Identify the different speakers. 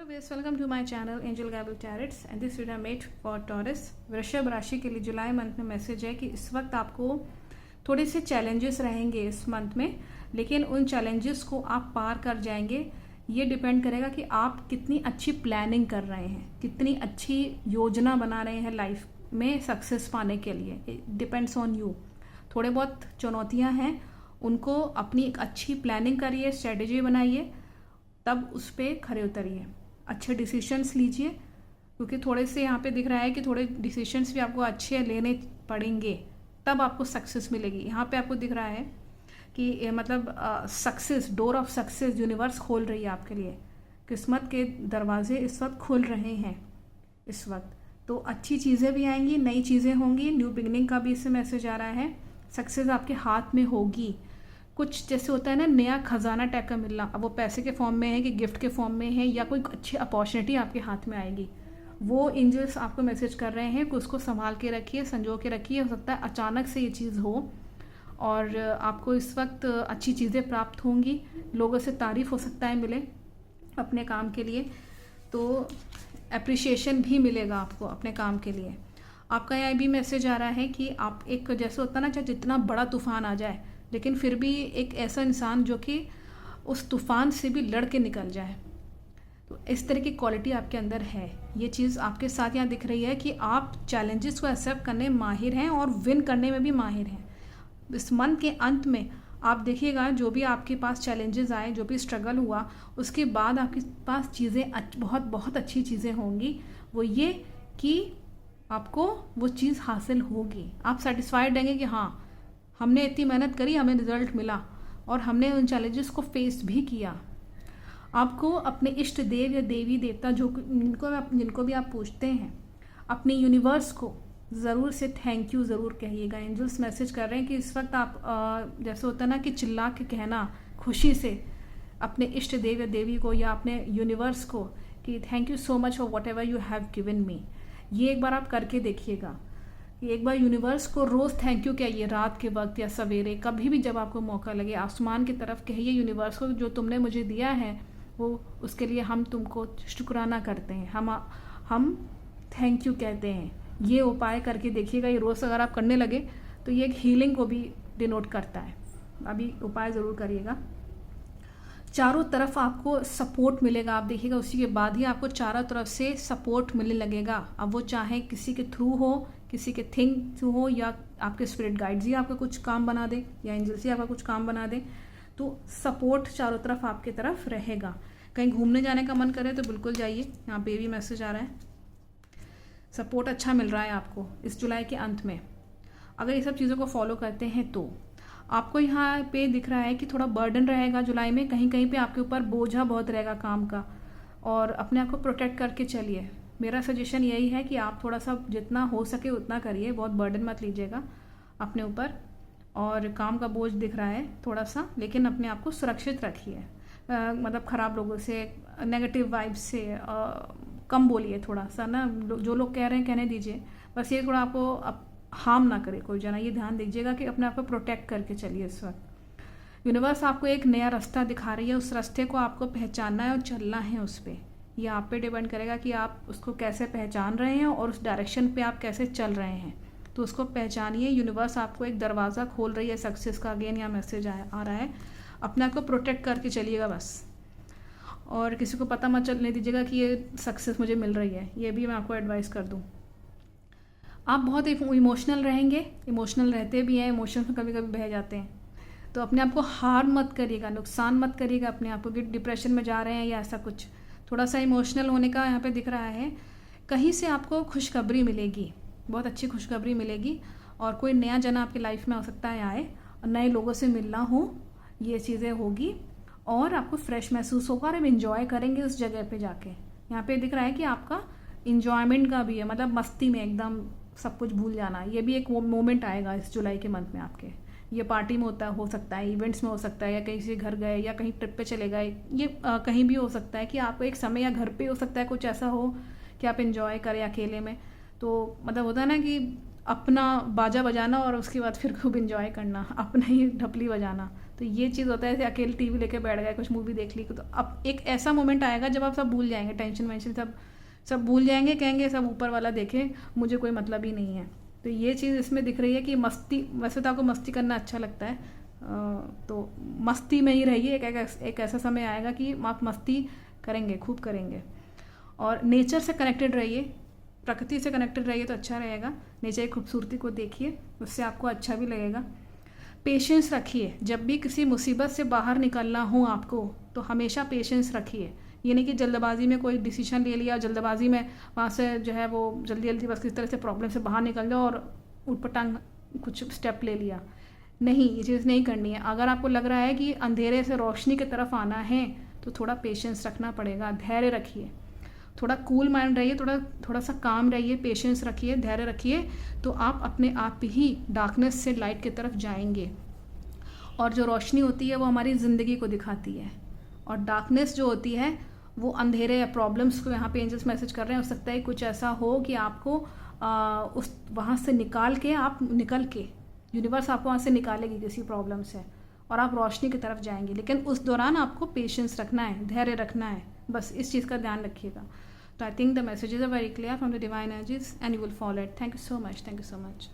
Speaker 1: viewers, welcome to my channel Angel Gabble Tarots and this video made for Taurus। वृषभ राशि के लिए जुलाई month में मैसेज है कि इस वक्त आपको थोड़े से चैलेंजेस रहेंगे इस मंथ में, लेकिन उन चैलेंजेस को आप पार कर जाएंगे। ये डिपेंड करेगा कि आप कितनी अच्छी प्लानिंग कर रहे हैं, कितनी अच्छी योजना बना रहे हैं लाइफ में सक्सेस पाने के लिए। It depends on you. थोड़े बहुत चुनौतियां हैं, उनको अपनी एक अच्छी प्लानिंग करिए, स्ट्रेटेजी बनाइए, तब उस पर खड़े उतरिए, अच्छे डिसीशंस लीजिए, क्योंकि थोड़े से यहाँ पे दिख रहा है कि थोड़े डिसीशंस भी आपको अच्छे लेने पड़ेंगे, तब आपको सक्सेस मिलेगी। यहाँ पे आपको दिख रहा है कि मतलब success, door of success universe खोल रही है आपके लिए। किस्मत के दरवाजे इस वक्त खुल रहे हैं इस वक्त, तो अच्छी चीज़ें भी आएंगी, नई चीज़ें होंगी, न्यू बिगनिंग का भी इससे मैसेज आ रहा है। सक्सेस आपके हाथ में होगी। कुछ जैसे होता है ना, नया खजाना टाइप का मिलना, अब वो पैसे के फॉर्म में है कि गिफ्ट के फॉर्म में है, या कोई अच्छी अपॉर्चुनिटी आपके हाथ में आएगी, वो एंजल्स आपको मैसेज कर रहे हैं कि उसको संभाल के रखिए, संजो के रखिए। हो सकता है अचानक से ये चीज़ हो और आपको इस वक्त अच्छी चीज़ें प्राप्त होंगी, लोगों से तारीफ हो सकता है मिले अपने काम के लिए, तो अप्रिशिएशन भी मिलेगा आपको अपने काम के लिए। आपका यहाँ भी मैसेज आ रहा है कि आप एक, जैसे होता है ना, चाहे जितना बड़ा तूफान आ जाए, लेकिन फिर भी एक ऐसा इंसान जो कि उस तूफान से भी लड़ के निकल जाए, तो इस तरह की क्वालिटी आपके अंदर है। ये चीज़ आपके साथ यहाँ दिख रही है कि आप चैलेंजेस को एक्सेप्ट करने में माहिर हैं और विन करने में भी माहिर हैं। इस मंथ के अंत में आप देखिएगा, जो भी आपके पास चैलेंजेस आए, जो भी स्ट्रगल हुआ, उसके बाद आपके पास चीज़ें बहुत बहुत अच्छी चीज़ें होंगी। वो ये कि आपको वो चीज़ हासिल होगी, आप सेटिस्फाइड रहेंगे कि हाँ, हमने इतनी मेहनत करी, हमें रिजल्ट मिला और हमने उन चैलेंजेस को फेस भी किया। आपको अपने इष्ट देव या देवी देवता जिनको भी आप पूछते हैं, अपने यूनिवर्स को ज़रूर से थैंक यू ज़रूर कहिएगा। एंजल्स मैसेज कर रहे हैं कि इस वक्त आप जैसे होता है ना कि चिल्ला के कहना खुशी से अपने इष्ट देव या देवी को या अपने यूनिवर्स को कि thank you so much for what ever you have given me. ये एक बार आप करके देखिएगा कि एक बार यूनिवर्स को रोज़ थैंक यू कहिए, रात के वक्त या सवेरे, कभी भी जब आपको मौका लगे, आसमान की तरफ कहिए यूनिवर्स को, जो तुमने मुझे दिया है वो, उसके लिए हम तुमको शुक्राना करते हैं, हम थैंक यू कहते हैं। ये उपाय करके देखिएगा, ये रोज़ अगर आप करने लगे तो ये एक हीलिंग को भी डिनोट करता है। अभी उपाय ज़रूर करिएगा। चारों तरफ आपको सपोर्ट मिलेगा, आप देखिएगा, उसी के बाद ही आपको चारों तरफ से सपोर्ट मिलने लगेगा। अब वो चाहे किसी के थ्रू हो, किसी के थिंग थ्रू हो, या आपके स्पिरिट गाइड्स ही आपका कुछ काम बना दे, या एंजल्स ही आपका कुछ काम बना दे, तो सपोर्ट चारों तरफ आपके तरफ रहेगा। कहीं घूमने जाने का मन करे तो बिल्कुल जाइए, यहाँ पे भी मैसेज आ रहा है। सपोर्ट अच्छा मिल रहा है आपको इस जुलाई के अंत में, अगर ये सब चीज़ों को फॉलो करते हैं तो। आपको यहाँ पे दिख रहा है कि थोड़ा बर्डन रहेगा जुलाई में, कहीं कहीं पे आपके ऊपर बोझा बहुत रहेगा काम का, और अपने आप को प्रोटेक्ट करके चलिए। मेरा सजेशन यही है कि आप थोड़ा सा जितना हो सके उतना करिए, बहुत बर्डन मत लीजिएगा अपने ऊपर। और काम का बोझ दिख रहा है थोड़ा सा, लेकिन अपने आप को सुरक्षित रखिए, मतलब ख़राब लोगों से, नेगेटिव वाइब्स से कम बोलिए थोड़ा सा ना, जो लोग कह रहे हैं कहने दीजिए, बस ये थोड़ा आपको हार्म ना करे कोई जना, ये ध्यान दीजिएगा कि अपने आप को प्रोटेक्ट करके चलिए इस वक्त। यूनिवर्स आपको एक नया रास्ता दिखा रही है, उस रास्ते को आपको पहचानना है और चलना है उस पर। ये आप पे डिपेंड करेगा कि आप उसको कैसे पहचान रहे हैं और उस डायरेक्शन पे आप कैसे चल रहे हैं, तो उसको पहचानिए। यूनिवर्स आपको एक दरवाज़ा खोल रही है सक्सेस का। अगेन यहाँ मैसेज आ रहा है, अपने आप को प्रोटेक्ट करके चलिएगा बस, और किसी को पता मत चलने दीजिएगा कि ये सक्सेस मुझे मिल रही है। ये भी मैं आपको एडवाइस कर दूँ। आप बहुत इमोशनल रहेंगे, इमोशनल रहते भी हैं, इमोशंस में कभी कभी बह जाते हैं, तो अपने आप को हार्म मत करिएगा, नुकसान मत करिएगा अपने आप को कि डिप्रेशन में जा रहे हैं या ऐसा कुछ। थोड़ा सा इमोशनल होने का यहाँ पे दिख रहा है। कहीं से आपको खुशखबरी मिलेगी, बहुत अच्छी खुशखबरी मिलेगी, और कोई नया जना आपकी लाइफ में हो सकता है आए, और नए लोगों से मिलना हो, ये चीज़ें होगी, और आपको फ्रेश महसूस होगा और आप इंजॉय करेंगे उस जगह पे जाके। यहाँ पे दिख रहा है कि आपका इंजॉयमेंट का भी है, मतलब मस्ती में एकदम सब कुछ भूल जाना, ये भी एक मोमेंट आएगा इस जुलाई के मंथ में आपके। ये पार्टी में हो सकता है, इवेंट्स में हो सकता है, या कहीं से घर गए या कहीं ट्रिप पे चले गए, ये कहीं भी हो सकता है कि आपको एक समय, या घर पे हो सकता है कुछ ऐसा हो कि आप इंजॉय करें अकेले में। तो मतलब होता है ना कि अपना बाजा बजाना और उसके बाद फिर खूब इंजॉय करना, अपना ही ढपली बजाना। तो ये चीज़ होता है, अकेले टीवी लेके बैठ गए, कुछ मूवी देख ली, तो अब एक ऐसा मोमेंट आएगा जब आप सब भूल जाएंगे, टेंशन वेंशन सब भूल जाएंगे, कहेंगे सब ऊपर वाला देखे, मुझे कोई मतलब ही नहीं है। तो ये चीज़ इसमें दिख रही है कि मस्ती, वैसे तो आपको मस्ती करना अच्छा लगता है, तो मस्ती में ही रहिए। एक ऐसा समय आएगा कि आप मस्ती करेंगे, खूब करेंगे। और नेचर से कनेक्टेड रहिए, प्रकृति से कनेक्टेड रहिए तो अच्छा रहेगा। नेचर की खूबसूरती को देखिए, उससे आपको अच्छा भी लगेगा। पेशेंस रखिए, जब भी किसी मुसीबत से बाहर निकलना हो आपको तो हमेशा पेशेंस रखिए। ये नहीं कि जल्दबाजी में कोई डिसीजन ले लिया, जल्दबाजी में वहाँ से जो है वो जल्दी जल्दी बस किस तरह से प्रॉब्लम से बाहर निकल जाओ और उटपटांग कुछ स्टेप ले लिया। नहीं, ये चीज़ नहीं करनी है। अगर आपको लग रहा है कि अंधेरे से रोशनी की तरफ आना है तो थोड़ा पेशेंस रखना पड़ेगा, धैर्य रखिए, थोड़ा कूल माइंड रहिए, थोड़ा सा काम रहिए, पेशेंस रखिए, धैर्य रखिए, तो आप अपने आप ही डार्कनेस से लाइट की तरफ जाएंगे। और जो रोशनी होती है वो हमारी ज़िंदगी को दिखाती है, और डार्कनेस जो होती है वो अंधेरे या प्रॉब्लम्स को, यहाँ पे एंजल्स मैसेज कर रहे हैं, हो सकता है कुछ ऐसा हो कि आपको उस वहाँ से निकल के यूनिवर्स आपको वहाँ से निकालेगी किसी प्रॉब्लम से, और आप रोशनी की तरफ जाएंगे। लेकिन उस दौरान आपको पेशेंस रखना है, धैर्य रखना है, बस इस चीज़ का ध्यान रखिएगा। तो I think the messages are very clear from the divine energies and you will follow it. Thank you so much, thank you so much.